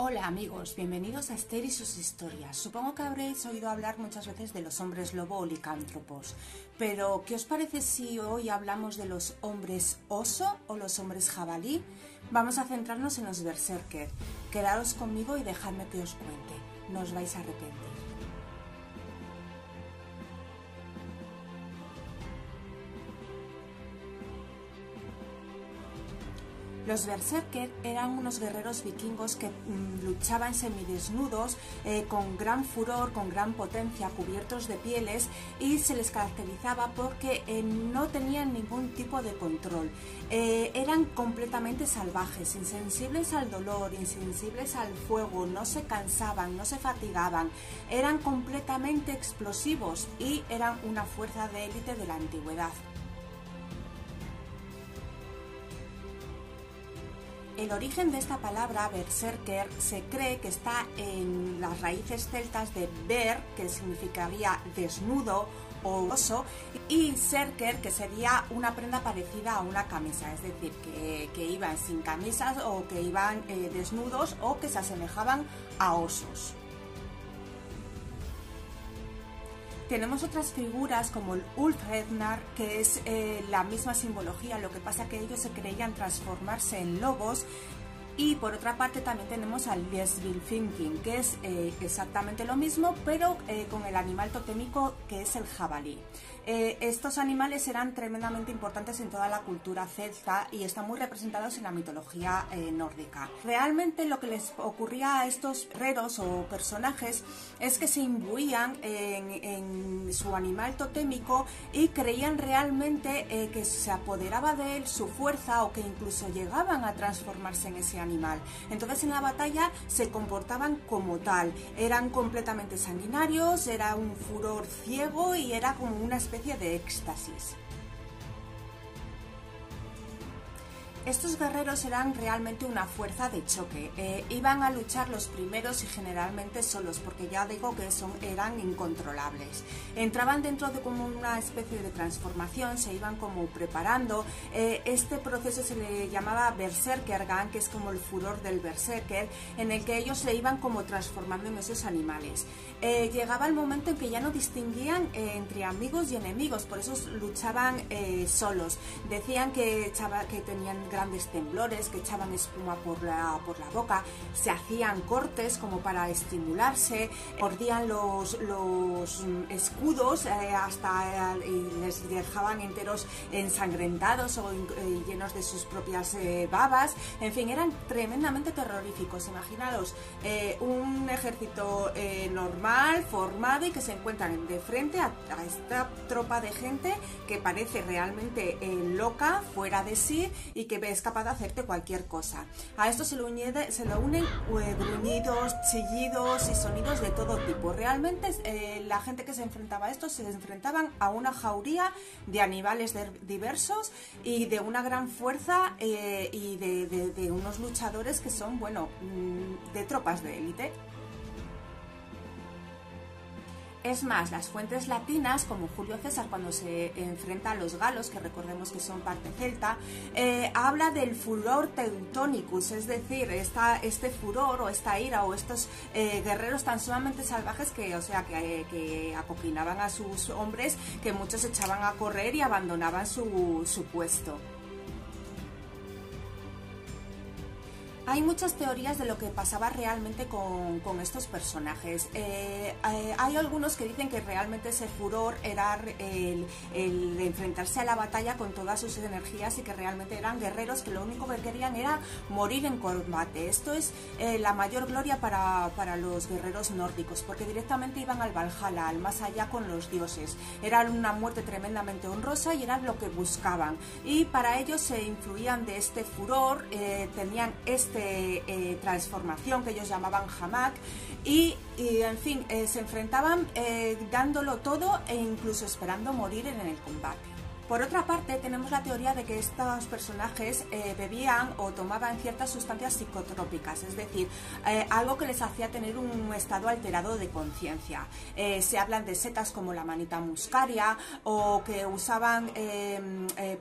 Hola amigos, bienvenidos a Esther y sus historias. Supongo que habréis oído hablar muchas veces de los hombres lobo o licántropos, pero ¿qué os parece si hoy hablamos de los hombres oso o los hombres jabalí? Vamos a centrarnos en los berserker. Quedaos conmigo y dejadme que os cuente, no os vais a arrepentir. Los berserker eran unos guerreros vikingos que luchaban semidesnudos, con gran furor, con gran potencia, cubiertos de pieles, y se les caracterizaba porque no tenían ningún tipo de control. Eran completamente salvajes, insensibles al dolor, insensibles al fuego, no se cansaban, no se fatigaban, eran completamente explosivos y eran una fuerza de élite de la antigüedad. El origen de esta palabra, berserker, se cree que está en las raíces celtas de ber, que significaría desnudo o oso, y serker, que sería una prenda parecida a una camisa, es decir, que iban sin camisas o que iban desnudos o que se asemejaban a osos. Tenemos otras figuras como el Ulfhednar, que es la misma simbología, lo que pasa que ellos se creían transformarse en lobos. Y por otra parte también tenemos al Lesbilfinking, que es exactamente lo mismo, pero con el animal totémico que es el jabalí. Estos animales eran tremendamente importantes en toda la cultura celta y están muy representados en la mitología nórdica. Realmente lo que les ocurría a estos guerreros o personajes es que se imbuían en su animal totémico y creían realmente que se apoderaba de él su fuerza o que incluso llegaban a transformarse en ese animal. Entonces en la batalla se comportaban como tal, eran completamente sanguinarios, era un furor ciego y era como una especie de éxtasis. Estos guerreros eran realmente una fuerza de choque, iban a luchar los primeros y generalmente solos, porque ya digo que eran incontrolables. Entraban dentro de como una especie de transformación, se iban como preparando. Este proceso se le llamaba Berserkergang, que es como el furor del berserker, en el que ellos se iban como transformando en esos animales. Llegaba el momento en que ya no distinguían entre amigos y enemigos, por eso luchaban solos. Decían que tenían grandes temblores, que echaban espuma por la boca, se hacían cortes como para estimularse, mordían los escudos y les dejaban enteros ensangrentados o llenos de sus propias babas. En fin, eran tremendamente terroríficos. Imaginaros un ejército normal, formado, y que se encuentran de frente a esta tropa de gente que parece realmente loca, fuera de sí, y que es capaz de hacerte cualquier cosa. A esto se lo unen gruñidos, chillidos y sonidos de todo tipo. Realmente la gente que se enfrentaba a esto se enfrentaban a una jauría de animales diversos y de una gran fuerza y de unos luchadores que son, bueno, de tropas de élite. Es más, las fuentes latinas, como Julio César cuando se enfrenta a los galos, que recordemos que son parte celta, habla del furor teutonicus, es decir, este furor o esta ira o estos guerreros tan sumamente salvajes que acoplinaban a sus hombres, que muchos echaban a correr y abandonaban su puesto. Hay muchas teorías de lo que pasaba realmente con estos personajes. Hay algunos que dicen que realmente ese furor era el enfrentarse a la batalla con todas sus energías y que realmente eran guerreros que lo único que querían era morir en combate. Esto es la mayor gloria para los guerreros nórdicos, porque directamente iban al Valhalla, al más allá con los dioses. Era una muerte tremendamente honrosa y era lo que buscaban. Y para ellos se influían de este furor, tenían transformación que ellos llamaban Hamak y en fin, se enfrentaban dándolo todo e incluso esperando morir en el combate. Por otra parte, tenemos la teoría de que estos personajes bebían o tomaban ciertas sustancias psicotrópicas, es decir, algo que les hacía tener un estado alterado de conciencia. Se hablan de setas como la manita muscaria, o que usaban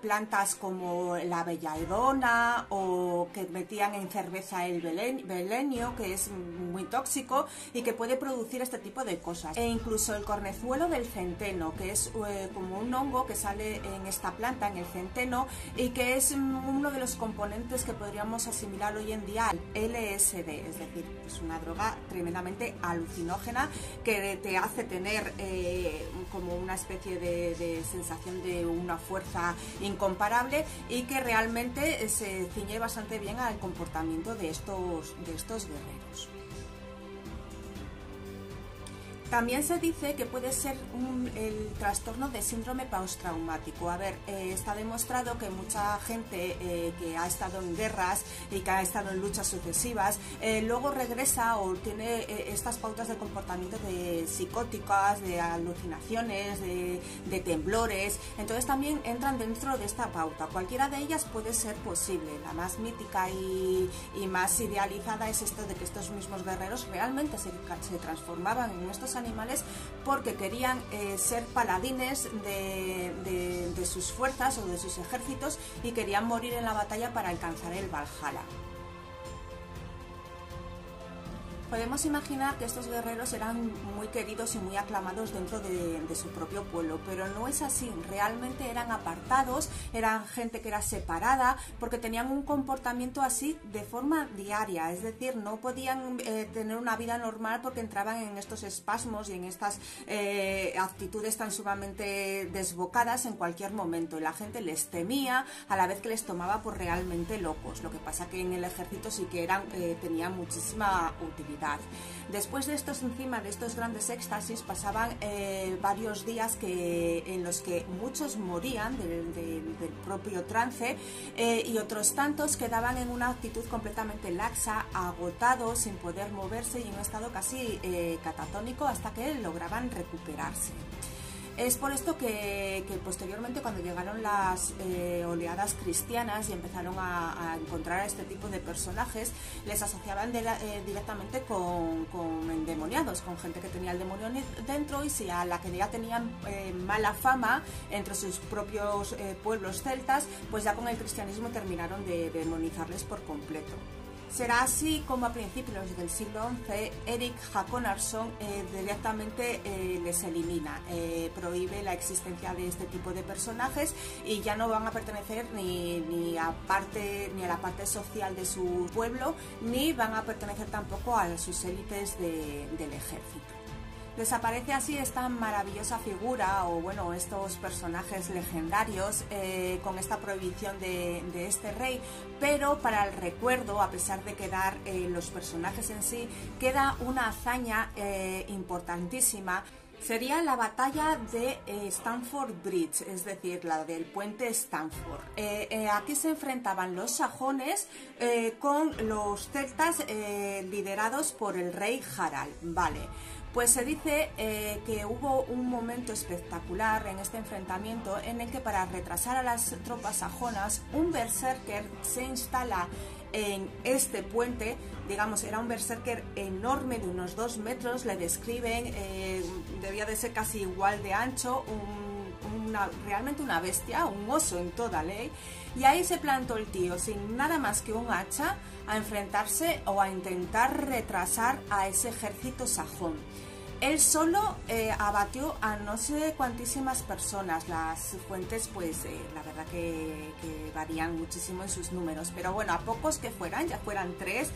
plantas como la belladona, o que metían en cerveza el belenio, que es muy tóxico y que puede producir este tipo de cosas. E incluso el cornezuelo del centeno, que es como un hongo que sale en esta planta, en el centeno, y que es uno de los componentes que podríamos asimilar hoy en día al LSD, es decir, es una droga tremendamente alucinógena que te hace tener como una especie de sensación de una fuerza incomparable, y que realmente se ciñe bastante bien al comportamiento de estos guerreros. También se dice que puede ser el trastorno de síndrome postraumático. A ver, está demostrado que mucha gente que ha estado en guerras y que ha estado en luchas sucesivas, luego regresa o tiene estas pautas de comportamiento de psicóticas, de alucinaciones, de temblores. Entonces también entran dentro de esta pauta. Cualquiera de ellas puede ser posible. La más mítica y más idealizada es esto de que estos mismos guerreros realmente se transformaban en estos animales porque querían ser paladines de sus fuerzas o de sus ejércitos, y querían morir en la batalla para alcanzar el Valhalla. Podemos imaginar que estos guerreros eran muy queridos y muy aclamados dentro de su propio pueblo, pero no es así. Realmente eran apartados, eran gente que era separada, porque tenían un comportamiento así de forma diaria, es decir, no podían tener una vida normal porque entraban en estos espasmos y en estas actitudes tan sumamente desbocadas en cualquier momento. La gente les temía, a la vez que les tomaba por realmente locos. Lo que pasa que en el ejército sí que tenían muchísima utilidad. Después de estos, encima de estos grandes éxtasis, pasaban varios días en los que muchos morían del propio trance, y otros tantos quedaban en una actitud completamente laxa, agotados, sin poder moverse y en un estado casi catatónico, hasta que lograban recuperarse. Es por esto que posteriormente, cuando llegaron las oleadas cristianas y empezaron a encontrar a este tipo de personajes, les asociaban directamente con endemoniados, con gente que tenía el demonio dentro, y si a la que ya tenían mala fama entre sus propios pueblos celtas, pues ya con el cristianismo terminaron de demonizarles por completo. Será así como a principios del siglo XI Erik Håkonarson directamente les elimina, prohíbe la existencia de este tipo de personajes, y ya no van a pertenecer ni a la parte social de su pueblo, ni van a pertenecer tampoco a sus élites del ejército. Desaparece así esta maravillosa figura, o bueno, estos personajes legendarios, con esta prohibición de este rey, pero para el recuerdo, a pesar de quedar los personajes en sí, queda una hazaña importantísima. Sería la batalla de Stamford Bridge, es decir, la del puente Stamford. Aquí se enfrentaban los sajones con los celtas liderados por el rey Harald. Vale. Pues se dice que hubo un momento espectacular en este enfrentamiento en el que, para retrasar a las tropas sajonas, un berserker se instala en este puente. Digamos, era un berserker enorme de unos 2 metros, le describen, debía de ser casi igual de ancho, realmente una bestia, un oso en toda ley, y ahí se plantó el tío sin nada más que un hacha a enfrentarse o a intentar retrasar a ese ejército sajón. Él solo abatió a no sé cuantísimas personas. Las fuentes, pues la verdad que varían muchísimo en sus números, pero bueno, a pocos que fueran, ya fueran 3,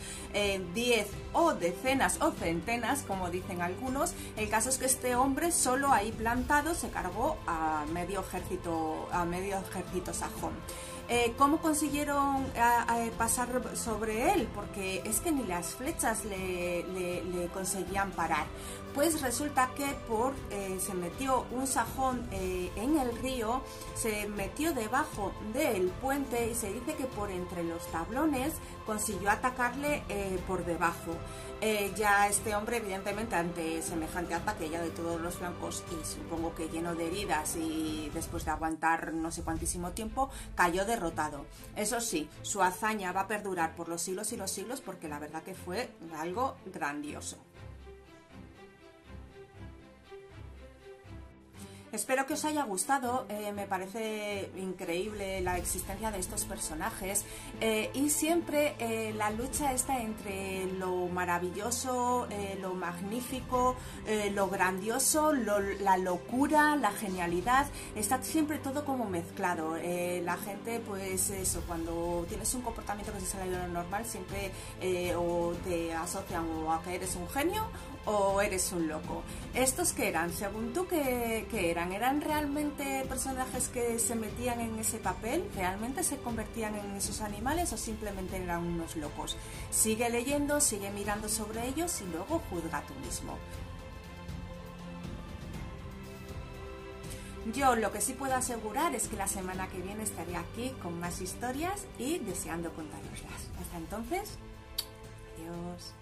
10 o decenas o centenas, como dicen algunos, el caso es que este hombre solo ahí plantado se cargó a medio ejército sajón. ¿Cómo consiguieron pasar sobre él? Porque es que ni las flechas le conseguían parar. Pues resulta que se metió un sajón en el río, se metió debajo del puente y se dice que por entre los tablones consiguió atacarle por debajo. Ya este hombre, evidentemente, ante semejante ataque ya de todos los flancos y supongo que lleno de heridas y después de aguantar no sé cuantísimo tiempo, cayó derrotado. Eso sí, su hazaña va a perdurar por los siglos y los siglos porque la verdad que fue algo grandioso. Espero que os haya gustado, me parece increíble la existencia de estos personajes y siempre la lucha está entre lo maravilloso, lo magnífico, lo grandioso, la locura, la genialidad, está siempre todo como mezclado. La gente, pues eso, cuando tienes un comportamiento que se sale de lo normal, siempre o te asocian o a que eres un genio o eres un loco. ¿Estos qué eran? Según tú, ¿qué eran? ¿Eran realmente personajes que se metían en ese papel? ¿Realmente se convertían en esos animales o simplemente eran unos locos? Sigue leyendo, sigue mirando sobre ellos y luego juzga tú mismo. Yo lo que sí puedo asegurar es que la semana que viene estaré aquí con más historias y deseando contároslas. Hasta entonces, adiós.